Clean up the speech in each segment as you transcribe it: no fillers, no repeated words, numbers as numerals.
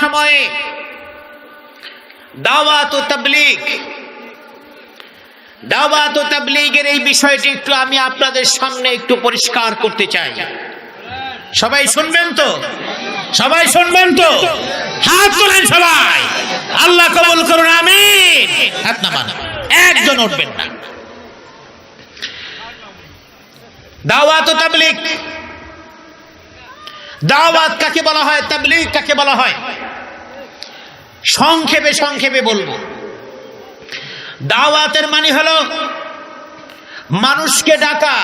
সময়ে দাওয়াত ও তাবলীগের এই বিষয়টি একটু আমি আপনাদের সামনে একটু পরিষ্কার করতে চাই। সবাই শুনবেন তো? সবাই শুনবেন তো? হাত তোলেন সবাই। আল্লাহ কবুল করুন, আমিন। হাত নামান, একজন উঠবেন না। দাওয়াত ও তাবলীগ, দাওয়াত কাকে বলা হয়, তাবলীগ কাকে বলা হয়, সংক্ষেপে বলবো। দাওয়াতের মানে হলো মানুষকে ডাকা,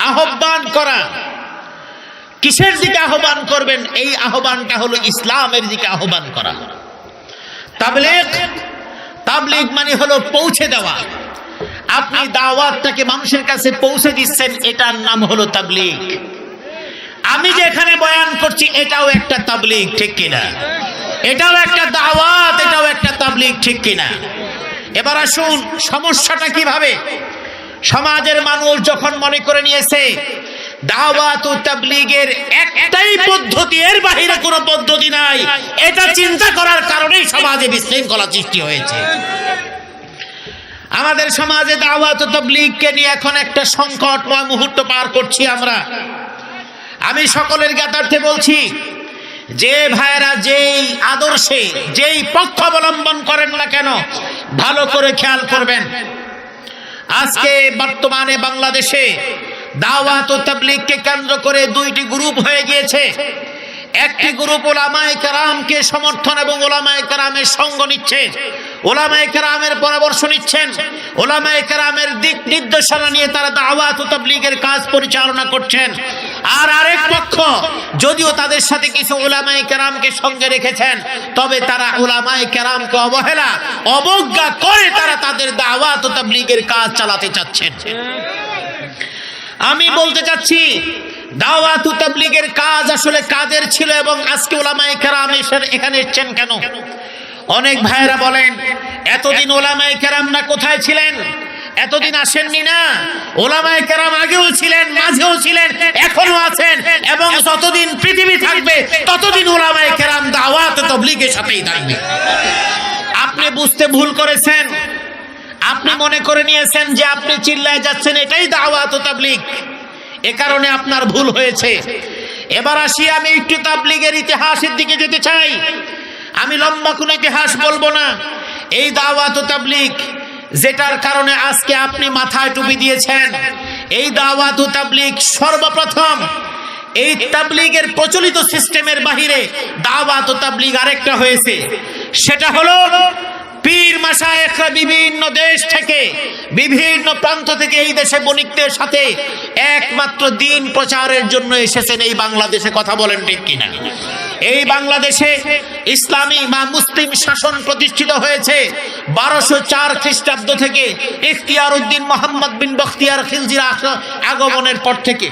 আহ্বান করা। কিসের দিকে আহ্বান করবেন? এই আহ্বানটা হলো ইসলামের দিকে আহ্বান করা। তাবলীগ মানে হলো পৌঁছে দেওয়া। আপনি দাওয়াতটাকে মানুষের কাছে পৌঁছে দিচ্ছেন, এটার নাম হলো তাবলীগ। আমি যে এখানে বয়ান করছি এটাও একটা তাবলীগ, ঠিক কিনা? এটাও একটা দাওয়াত, এটাও একটা তাবলীগ, ঠিক কিনা? এবার আসুন, সমস্যাটা কিভাবে? সমাজের মানুষ যখন মনে করে নিয়েছে দাওয়াত ও তাবলীগের একটাই পদ্ধতি, এর বাইরে কোনো পদ্ধতি নাই, এটা চিন্তা করার কারণেই সমাজে বিশৃঙ্খলা সৃষ্টি হয়েছে। আমাদের সমাজে দাওয়াত ও তাবলীগকে নিয়ে এখন একটা সংকটময় মুহূর্ত পার করছি আমরা। আমি সকলের জ্ঞাতার্থে বলছি, যে ভাইরা যেই আদর্শে যেই পক্ষ অবলম্বন করেন না কেন, ভালো করে খেয়াল করবেন। আজকে বর্তমানে বাংলাদেশে দাওয়াত ও তাবলীগকে কেন্দ্র করে দুইটি গ্রুপ হয়ে গিয়েছে। একটি গ্রুপ উলামায়ে কেরামকে সমর্থন এবং উলামায়ে কেরামের সঙ্গ নিচ্ছে, উলামায়ে কেরামের পরামর্শ নিচ্ছেন, উলামায়ে কেরামের দিক নির্দেশনা নিয়ে তারা দাওয়াত ও তাবলীগের কাজ পরিচালনা করছেন। আর আরেক পক্ষ, যদিও তাদের সাথে কিছু উলামায়ে কেরামকে সঙ্গে রেখেছেন, তবে তারা উলামায়ে কেরামকে অবজ্ঞা করে তারা তাদের দাওয়াত ও তাবলীগের কাজ চালাতে চাচ্ছেন। আমি বলতে চাচ্ছি, দাওয়াত ও তাবলীগের কাজ আসলে কাদের ছিল এবং আজকে উলামায়ে কেরাম এখানে এসেছেন কেন? অনেক ভাইরা বলেন, এতদিন উলামায়ে কেরামরা কোথায় ছিলেন? এতদিন আসেননি না? উলামায়ে কেরাম আগেও ছিলেন, মাঝেও ছিলেন, এখনো আছেন, এবং যতদিন পৃথিবী থাকবে ততদিন উলামায়ে কেরাম দাওয়াত ও তাবলীগের সাথেই থাকবে। আপনি বুঝতে ভুল করেছেন। আপনি মনে করে নিয়েছেন যে আপনি চিল্লায় যাচ্ছেন এটাই দাওয়াত ও তাবলীগ, এ কারণে আপনার ভুল হয়েছে। এবার আসি, আমি একটু তাবলীগের ইতিহাসের দিকে যেতে চাই। আমি লম্বা কোনো ইতিহাস বলবো না। এই দাওয়াত ও তাবলীগ যেটার কারণে আজকে আপনি মাথায় টুপি দিয়েছেন, এই দাওয়াত ও তাবলীগ সর্বপ্রথম এই তাবলীগের প্রচলিত সিস্টেমের বাহিরে দাওয়াত ও তাবলীগ আরেকটা হয়েছে। সেটা হলো পীর মাশায়েখরা বিভিন্ন দেশ থেকে, বিভিন্ন প্রান্ত থেকে এই দেশে বণিকদের সাথে একমাত্র দ্বীন প্রচারের জন্য এসেছেন এই বাংলাদেশে। কথা বলেন ঠিক কিনা? এই বাংলাদেশে ইসলামী বা মুসলিম শাসন প্রতিষ্ঠিত হয়েছে 1204 খ্রিস্টাব্দ থেকে, ইখতিয়ার উদ্দিন মোহাম্মদ বিন বখতিয়ার খিলজির আগমনের পর থেকে।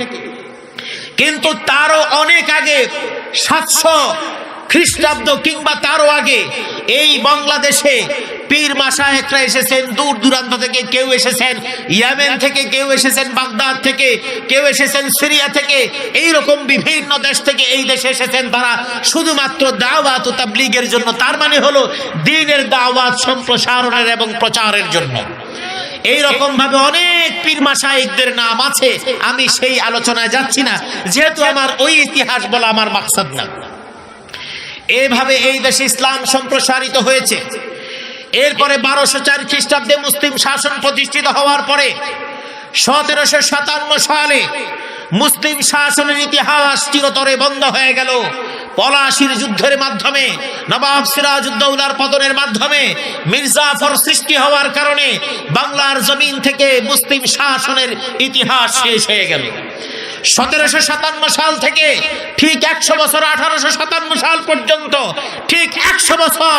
কিন্তু তারও অনেক আগে 700 খ্রিস্টাব্দ কিংবা তারও আগে এই বাংলাদেশে পীর মাশায়েখরা এসেছেন দূর দূরান্ত থেকে। কেউ এসেছেন ইয়েমেন থেকে, কেউ এসেছেন বাগদাদ থেকে, কেউ এসেছেন সিরিয়া থেকে, এইরকম বিভিন্ন দেশ থেকে এই দেশে এসেছেন তারা শুধুমাত্র দাওয়াত ও তাবলীগের জন্য। তার মানে হলো দ্বীনের দাওয়াত সম্প্রসারণের এবং প্রচারের জন্য। এইরকম ভাবে অনেক পীর মাশায়েখদের নাম আছে, আমি সেই আলোচনায় যাচ্ছি না, যেহেতু আমার ওই ইতিহাস বলা আমার মাকসাদ না। এইভাবে এই দেশে ইসলাম সম্প্রসারিত হয়েছে। এরপরে 1204 খ্রিস্টাব্দে মুসলিম শাসন প্রতিষ্ঠিত হওয়ার পরে 1757 সালে মুসলিম শাসনের ইতিহাস চিরতরে বন্ধ হয়ে গেল। পলাশির যুদ্ধের মাধ্যমে, নবাব সিরাজউদ্দৌলার পতনের মাধ্যমে মির্জাফর সৃষ্টি হওয়ার কারণে বাংলার জমিন থেকে মুসলিম শাসনের ইতিহাস শেষ হয়ে গেল। 1757 সাল থেকে ঠিক 100 বছর, 1857 সাল পর্যন্ত ঠিক 100 বছর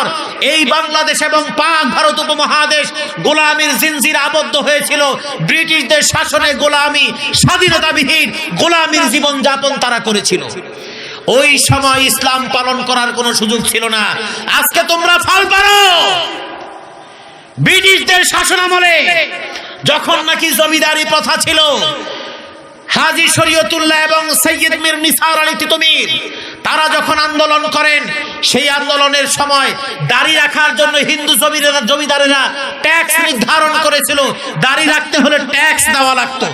এই বাংলাদেশ এবং পাক ভারত উপমহাদেশ গোলামীর জিনজিরে আবদ্ধ হয়েছিল। ব্রিটিশদের শাসনে গোলামী, স্বাধীনতাবিহীন গোলামীর জীবন যাপন তারা করেছিল। ওই সময় ইসলাম পালন করার কোনো সুযোগ ছিল না। আজকে তোমরা ফাল পারো। ব্রিটিশদের শাসনামলে যখন নাকি জমিদারি প্রথা ছিল, হাজী শরীয়তুল্লাহ এবং সৈয়দ মীর নিসার আলী তিতুমীর তারা যখন আন্দোলন করেন, সেই আন্দোলনের সময় দাড়ি রাখার জন্য হিন্দু জমিদারেরা ট্যাক্স নির্ধারণ করেছিল। দাড়ি রাখতে হলে ট্যাক্স দেওয়া লাগতো।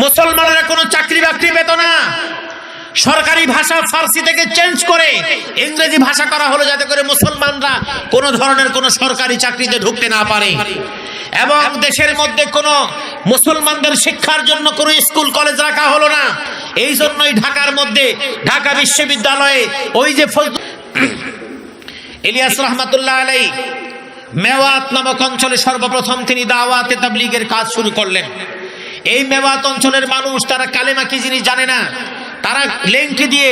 মুসলমানেরা কোনো চাকরি বাকরি পেত না। সরকারি ভাষা ফার্সি থেকে চেঞ্জ করে ইংরেজি ভাষা করা হলো, যাতে করে মুসলমানরা কোনো ধরনের কোনো সরকারি চাকরিতে ঢুকতে না পারে। এবং দেশের মধ্যে কোনো মুসলমানদের শিক্ষার জন্য কোনো স্কুল কলেজ রাখা হলো না। এই জন্যই ঢাকার মধ্যে ঢাকা বিশ্ববিদ্যালয়ে ওই যে ইলিয়াস রহমাতুল্লাহ আলাইহি মেওয়াত নামক অঞ্চলে সর্বপ্রথম তিনি দাওয়াতে তাবলীগের কাজ শুরু করলেন। এই মেওয়াত অঞ্চলের মানুষ তারা কালেমা কি জিনিস জানে না। তারা লেংটি দিয়ে,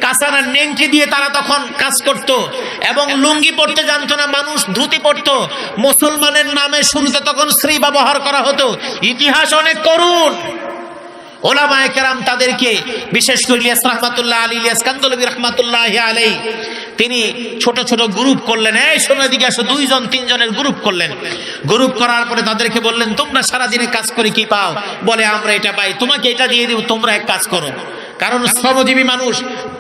কাঁচানা নেংটি দিয়ে তারা তখন কাজ করত এবং লুঙ্গি পড়তে জানতো না, মানুষ ধুতি পড়তো। মুসলমানের নামে শুরুতে তখন স্ত্রী ব্যবহার করা হতো। ইতিহাস অনেক করুণ। ওলামায়ে কেরাম তাদেরকে, বিশেষ করে ইলিয়াস রহমাতুল্লাহ আলী, ইলিয়াস কান্দলবী রহমাতুল্লাহ আলাইহি, তিনি ছোট ছোট গ্রুপ করলেন। এই শোনো দিকে আসো, 2 জন 3 জনের গ্রুপ করলেন। গ্রুপ করার পরে তাদেরকে বললেন, তোমরা সারাদিনে কাজ করে কি পাও? বলে, আমরা এটা পাই, তোমাকে এটা দিয়ে দিব, তোমরা এক কাজ করো। কারণ শ্রমজীবী মানুষ,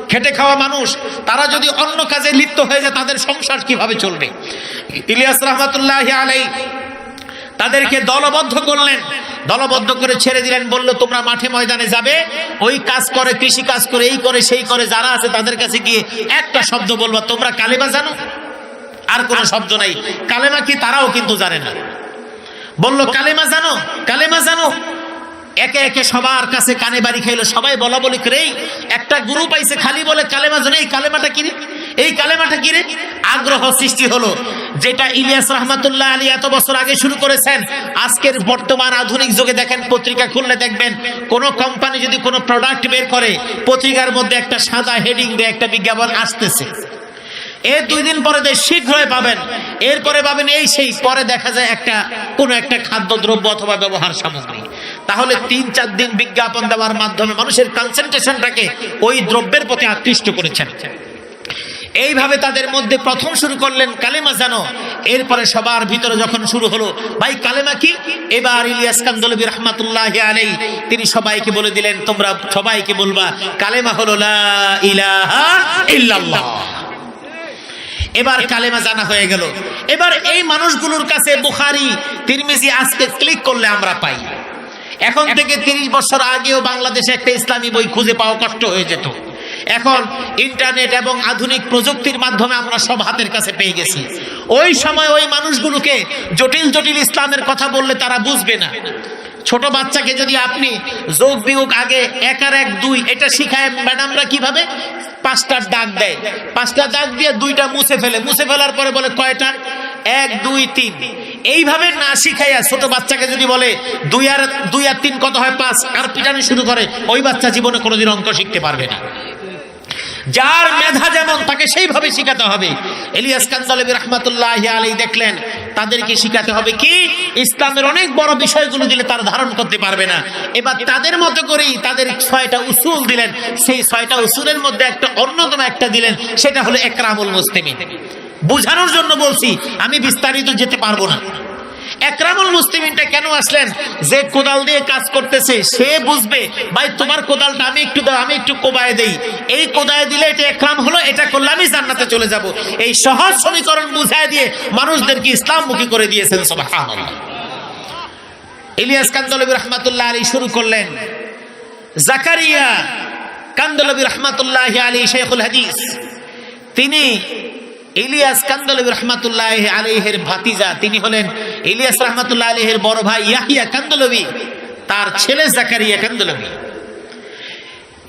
খেটে খাওয়া মানুষ, তারা যদি অন্য কাজে লিপ্ত হয়ে যায় তাদের সংসার কিভাবে চলবে? ইলিয়াস রহমাতুল্লাহ আলাইহি তাদেরকে দলবদ্ধ করলেন। দলবদ্ধ করে ছেড়ে দিলেন। বলল, তোমরা মাঠে ময়দানে যাবে, ওই কাজ করে, কৃষি কাজ করে, এই করে সেই করে যারা আছে তাদের কাছে গিয়ে একটা শব্দ বলবা, তোমরা কালেমা জানো? আর কোনো শব্দ নাই। কালেমা কি তারাও কিন্তু জানে না। বলল, কালেমা জানো? কালেমা জানো? একে একে সবার কাছে কানে বাড়ি খাইলো। সবাই বলা বলি করে, একটা গ্রুপ আইছে খালি বলে কালেমা জানে। এই কালেমাটা কি রে? এই কালেমাটা কি রে? আগ্রহ সৃষ্টি হলো। যেটা ইলিয়াস রহমাতুল্লাহ আলী এত বছর আগে শুরু করেছেন, আজকের বর্তমান আধুনিক যুগে দেখেন, পত্রিকা খুললে দেখবেন কোনো কোম্পানি যদি কোনো প্রোডাক্ট বের করে, পত্রিকার মধ্যে একটা সাদা হেডিং দিয়ে একটা বিজ্ঞাপন আসতেছে। এর 2 দিন পরে শীঘ্রই পাবেন, এরপরে পাবেন এই সেই, পরে দেখা যায় কোনো একটা খাদ্যদ্রব্য অথবা ব্যবহার সামগ্রী। তাহলে 3-4 দিন বিজ্ঞাপন দেওয়ার মাধ্যমে মানুষের কনসেন্ট্রেশনটাকে ওই দ্রব্যের প্রতি আকৃষ্ট করেছেন। এইভাবে তাদের মধ্যে প্রথম শুরু করলেন কালেমা জানো। এরপরে সবার ভিতরে যখন শুরু হলো, ভাই কালেমা কি? এবার ইলিয়াস কান্দলবী রহমাতুল্লাহ আলাইহি তিনি সবাইকে বলে দিলেন, তোমরা সবাইকে বলবা কালেমা হলো লা ইলাহা ইল্লাল্লাহ। এবার কালেমা জানা হয়ে গেল। এবার এই মানুষগুলোর কাছে বুখারী, তিরমিজি আজকে ক্লিক করলে আমরা পাই। এখন থেকে 30 বছর আগেও বাংলাদেশে একটা ইসলামী বই খুঁজে পাওয়া কষ্ট হয়ে যেত। এখন ইন্টারনেট এবং আধুনিক প্রযুক্তির মাধ্যমে আমরা সব হাতের কাছে পেয়ে গেছি। ওই সময় ওই মানুষগুলোকে জটিল জটিল ইসলামের কথা বললে তারা বুঝবে না। ছোট বাচ্চাকে যদি আপনি যোগ বিয়োগ আগে 1 আর 1 2 এটা শিখায় ম্যাডামরা কিভাবে 5টা দাগ দেয়, 5টা দাগ দিয়ে 2টা মুছে ফেলার পরে বলে কয়টা? 1 2 3। এইভাবে না শিখাইয়া ছোট বাচ্চাকে যদি বলে 2 আর 3 কত হয় 5, আর পিটানো শুরু করে, ওই বাচ্চা জীবনে কোনোদিন অঙ্ক শিখতে পারবে না। যার মেধা যেমন তাকে সেইভাবে শিখাতে হবে। ইলিয়াস কান্দলবী রহমাতুল্লাহ আলাইহি দেখলেন তাদেরকে শিখাতে হবে কি? ইসলামের অনেক বড় বিষয়গুলো দিলে তারা ধারণ করতে পারবে না। এবার তাদের মতো করেই তাদের 6টা উসুল দিলেন। সেই 6টা উসুলের মধ্যে একটা অন্যতম একটা দিলেন, সেটা হলো একরামুল মুসলিমিন। বোঝানোর জন্য বলছি, আমি বিস্তারিত যেতে পারবো না। একরামুল মুসলিমিনটা কেন আসলেন? যে কোদাল দিয়ে কাজ করতেছে সে বুঝবে, ভাই তোমার কোদালটা আমি একটু দাও, আমি একটু কোবায় দেই, এই কোদায় দিলে এটা একরাম হলো, এটা করলে আমি জান্নাতে চলে যাব। এই সহজ সমীকরণ বুঝায় দিয়ে মানুষদেরকে ইসলামমুখী করে দিয়েছেন। সুবহানাল্লাহ। ইলিয়াস কান্দলবী রহমাতুল্লাহ আলাইহি শুরু করলেন। জাকারিয়া কান্দলবী রহমাতুল্লাহ আলাইহি শেখুল হাদিস, তিনি ইলিয়াস কান্দলবী রহমাতুল্লাহ আলাইহির ভাতিজা। তিনি হলেন ইলিয়াস রহমাতুল্লাহ আলাইহির বড় ভাই ইয়াহিয়া কান্দলবী, তার ছেলে জাকারিয়া কান্দলবী।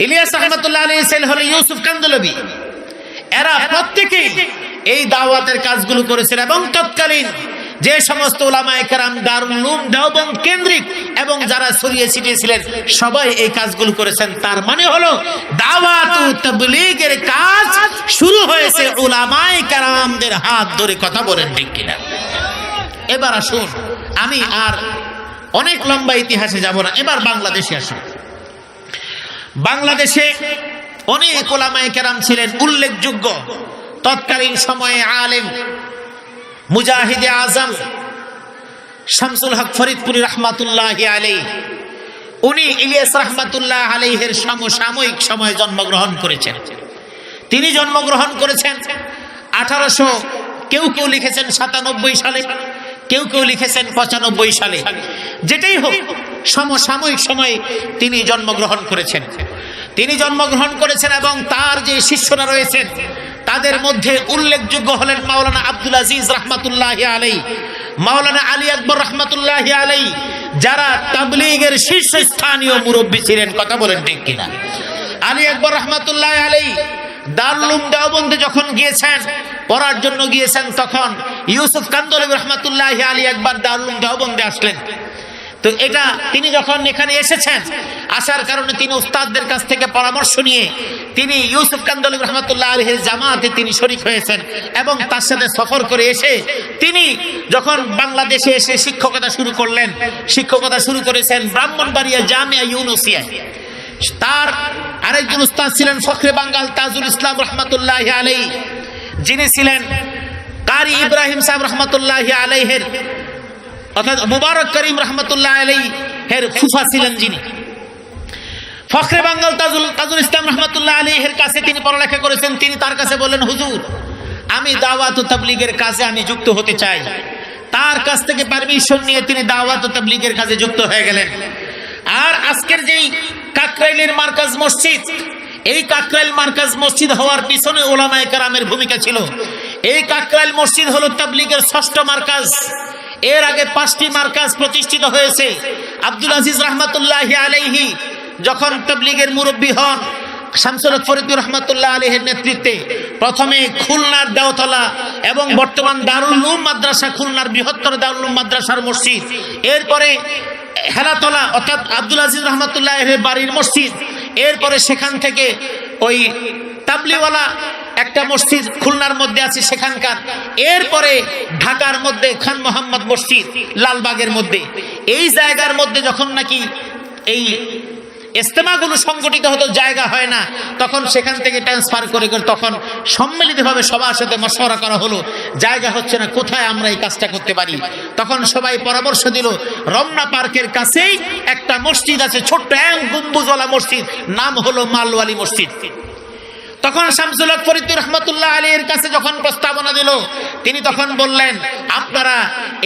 ইলিয়াস রহমাতুল্লাহ আলাইহির ছেলে হলো ইউসুফ কান্দলবী। এরা প্রত্যেকেই এই দাওয়াতের কাজগুলো করেছেন এবং তৎকালীন যে সমস্ত উলামায়ে কেরাম দারুল উলুম দেওবন্দ কেন্দ্রিক এবং যারা ছড়িয়ে ছিটিয়ে ছিলেন সবাই এই কাজগুলো করেছেন। তার মানে হলো দাওয়াত ও তাবলীগের কাজ শুরু হয়েছে উলামায়ে কেরামদের হাত ধরে। কথা বলেন ঠিক কিনা? এবার আসুন, আমি আর অনেক লম্বা ইতিহাসে যাব না, এবার বাংলাদেশে আসুন। বাংলাদেশে অনেক উলামায়ে কেরাম ছিলেন উল্লেখযোগ্য। তৎকালীন সময়ে আলেম মুজাহিদে আজম শামসুল হক ফরিদপুরি রহমাতুল্লাহি আলাইহি, উনি ইলিয়াস রাহমাতুল্লাহ আলাইহির সমসাময়িক সময়ে জন্মগ্রহণ করেছেন। তিনি জন্মগ্রহণ করেছেন 1800, কেউ কেউ লিখেছেন 97 সালে, কেউ কেউ লিখেছেন 95 সালে। যেটাই হোক, সমসাময়িক সময়ে তিনি জন্মগ্রহণ করেছেন। তিনি জন্মগ্রহণ করেছেন এবং তার যে শিষ্যরা রয়েছেন তাদের মধ্যে উল্লেখযোগ্য হলেন মাওলানা আব্দুল আজিজ রহমাতুল্লাহি আলাইহি, মাওলানা আলী আকবর রহমাতুল্লাহি আলাইহি, যারা তাবলীগের শীর্ষস্থানীয় মুরব্বী ছিলেন। কথা বলেন ঠিক কিনা? আলী আকবর রহমাতুল্লাহি আলাইহি দারুল উলুম দেওবন্দে যখন গিয়েছেন, পড়ার জন্য গিয়েছেন, তখন ইউসুফ কান্দলবী রহমাতুল্লাহি আলাইহি একবার দারুল উলুম দেওবন্দে আসলেন। তো এটা তিনি যখন এখানে এসেছেন, আসার কারণে তিনি উস্তাদদের কাছ থেকে পরামর্শ নিয়ে তিনি ইউসুফ কান্দলবী রহমাতুল্লাহ আলাইহির জামাতে তিনি শরীক হয়েছেন এবং তার সাথে সফর করে এসে তিনি যখন বাংলাদেশে এসে শিক্ষকতা শুরু করলেন, শিক্ষকতা শুরু করেছেন ব্রাহ্মণবাড়িয়া জামিয়া ইউনুসিয়ায়। তার আরেকজন উস্তাদ ছিলেন ফখরে বাঙ্গাল তাজুল ইসলাম রহমাতুল্লাহি আলাইহি, যিনি ছিলেন কারি ইব্রাহিম সাহেব রহমাতুল্লাহি আলাইহির অর্থাৎ মুবারক করিম রহমাতুল্লাহ আলাইহির ফুফা ছিলেন, যিনি ফখরে বাঙ্গাল তাজুল ইসলাম রহমাতুল্লাহ আলাইহির কাছে তিনি পড়ালেখা করেছেন। তিনি তার কাছে বললেন, হুজুর আমি দাওয়াত ও তাবলীগের কাজে আমি যুক্ত হতে চাই। তার কাছ থেকে পারমিশন নিয়ে তিনি দাওয়াত ও তাবলীগের কাজে যুক্ত হয়ে গেলেন। আর আজকের যেই কাকরাইলের মার্কাজ মসজিদ, এই কাকরাইল মার্কাজ মসজিদ হওয়ার পিছনে উলামায়ে কেরামের ভূমিকা ছিল। এই কাকরাইল মসজিদ হলো তাবলীগের 6ষ্ঠ মার্কাজ। এর আগে 5টি মার্কাজ প্রতিষ্ঠিত হয়েছে। আব্দুল আজিজ রহমাতুল্লাহি আলাইহি যখন তাবলীগের মুরব্বী হন, শামসুল হক ফরিদপুর রহমাতুল্লাহ আলাইহির নেতৃত্বে প্রথমে খুলনার দেওতলা এবং বর্তমান দারুল উলুম মাদ্রাসা, খুলনার বৃহত্তর দারুল উলুম মাদ্রাসার মসজিদ, এরপরে হেলাতলা অর্থাৎ আব্দুল আজিজ রহমাতুল্লাহ আলাইহির বাড়ির মসজিদ, এরপরে সেখান থেকে ওই তাবলিওয়ালা একটা মসজিদ খুলনার মধ্যে আছে সেখানকার, এরপরে ঢাকার মধ্যে খান মোহাম্মদ মসজিদ লালবাগের মধ্যে। এই জায়গার মধ্যে যখন নাকি এই ইজতেমাগুলো সংগঠিত হতো, জায়গা হয় না, তখন সেখান থেকে ট্রান্সফার করে তখন সম্মিলিতভাবে সবার সাথে মশওয়ারা করা হলো, জায়গা হচ্ছে না, কোথায় আমরা এই কাজটা করতে পারি। তখন সবাই পরামর্শ দিল, রমনা পার্কের কাছেই একটা মসজিদ আছে, ছোট্ট এক গম্বুজওয়ালা মসজিদ, নাম হলো মালওয়ালি মসজিদ। তখন শামসুল হক ফরিদপুর রহমাতুল্লাহ আলাইহির কাছে যখন প্রস্তাবনা দিল, তিনি তখন বললেন, আপনারা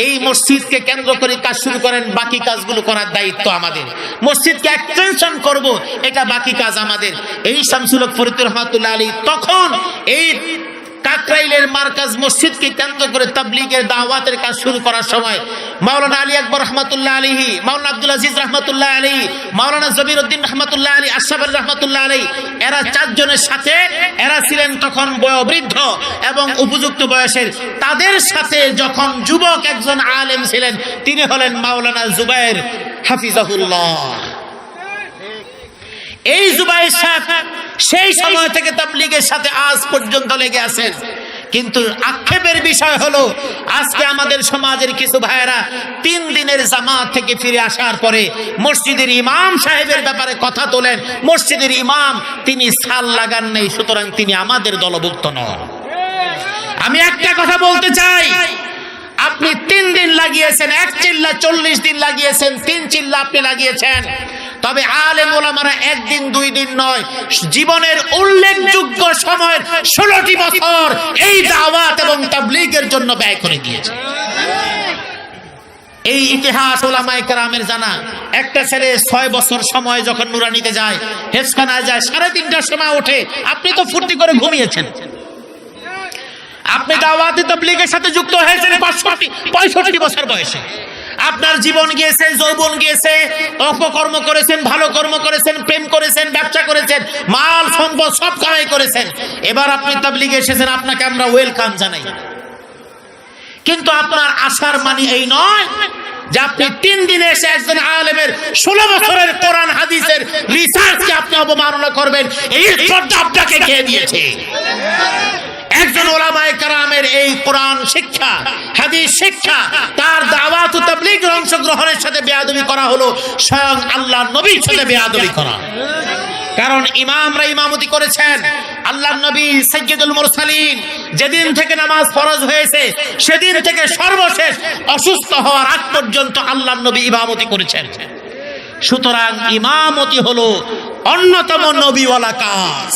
এই মসজিদকে কেন্দ্র করে কাজ শুরু করেন, বাকি কাজগুলো করার দায়িত্ব আমাদের, মসজিদকে এক্সটেনশন করব, এটা বাকি কাজ আমাদের। এই শামসুল হক ফরিদপুর রহমাতুল্লাহ আলাইহি তখন এই কাকরাইলের মার্কাজ মসজিদকে কেন্দ্র করে তাবলীগের দাওয়াতের কাজ শুরু করার সময় মাওলানা আলী আকবর রহমাতুল্লাহ আলাইহি, মাওলানা আব্দুল আজিজ রহমাতুল্লাহ আলাইহি, মাওলানা জবিরউদ্দিন রহমাতুল্লাহ আলাইহি, আশরাফ আলী রহমাতুল্লাহ আলাইহি, এরা 4 জনের সাথে, এরা ছিলেন তখন বয়োবৃদ্ধ এবং উপযুক্ত বয়সের। তাদের সাথে যখন যুবক একজন আলেম ছিলেন, তিনি হলেন মাওলানা জুবায়ের হাফিজাহুল্লাহ। এই জুবায়ের সাহেব সেই সময় থেকে তাবলীগের সাথে আজ পর্যন্ত লেগে আছেন। কিন্তু আক্ষেপের বিষয় হলো, আজকে আমাদের সমাজের কিছু ভাইয়েরা 3 দিনের জামাত থেকে ফিরে আসার পরে মসজিদের ইমাম সাহেবের ব্যাপারে কথা তোলেন। মসজিদের ইমাম তিনি সাল লাগান নেই, সুতরাং তিনি আমাদের দলভুক্ত নন। আমি একটা কথা বলতে চাই, আপনি 3 দিন লাগিয়েছেন, 1 চিল্লা 40 দিন লাগিয়েছেন, 3 চিল্লা আপনি লাগিয়েছেন, তবে আলেম ওলামারা 1 দিন 2 দিন নয়, জীবনের উল্লেখযোগ্য সময়ের 16টি বছর এই দাওয়াত এবং তাবলীগের জন্য ব্যয় করে দিয়েছে। এই ইতিহাস ওলামায়ে কেরামের জানা। একটা ছেলে 6 বছর সময় যখন নুরানিতে যায়, হেফজখানায় যায়, 3:30টার সময় ওঠে, আপনি তো ফুর্তি করে ঘুমিয়েছেন। আপনি দাওয়াতে তাবলীগের সাথে যুক্ত হয়েছেন 65 বছর বয়সে। আপনার জীবন গিয়েছে, যৌবন গিয়েছে, অপকর্ম করেছেন, ভালো কর্ম করেছেন, প্রেম করেছেন, ব্যবসা করেছেন, মাল সম্পদ সব কামাই করেছেন। এবার আপনি তাবলীগে এসেছেন, আপনাকে আমরা ওয়েলকাম জানাই। কিন্তু আপনার আসার মানে এই নয় যে আপনি 3 দিনে এসে একজন আলেমের 16 বছরের কোরআন হাদিসের রিসার্চকে আপনি অবমাননা করবেন। এই শ্রদ্ধা আপনাকে কে দিয়েছে? একজন ওলামায়ে কেরামের এই কোরআন শিক্ষা, হাদিস শিক্ষা, তার দাওয়াত ও তাবলীগের অংশগ্রহণের সাথে বেয়াদবি করা হলো স্বয়ং আল্লাহর নবীর সাথে বেয়াদবি করা। কারণ ইমামরা ইমামতি করেছেন, আল্লাহর নবী সাইয়্যিদুল মুরসালিন যেদিন থেকে নামাজ ফরজ হয়েছে সেদিন থেকে সর্বশেষ অসুস্থ হওয়ার আগ পর্যন্ত আল্লাহর নবী ইমামতি করেছেন। সুতরাং ইমামতি হলো অন্যতম নবীওয়ালা কাজ।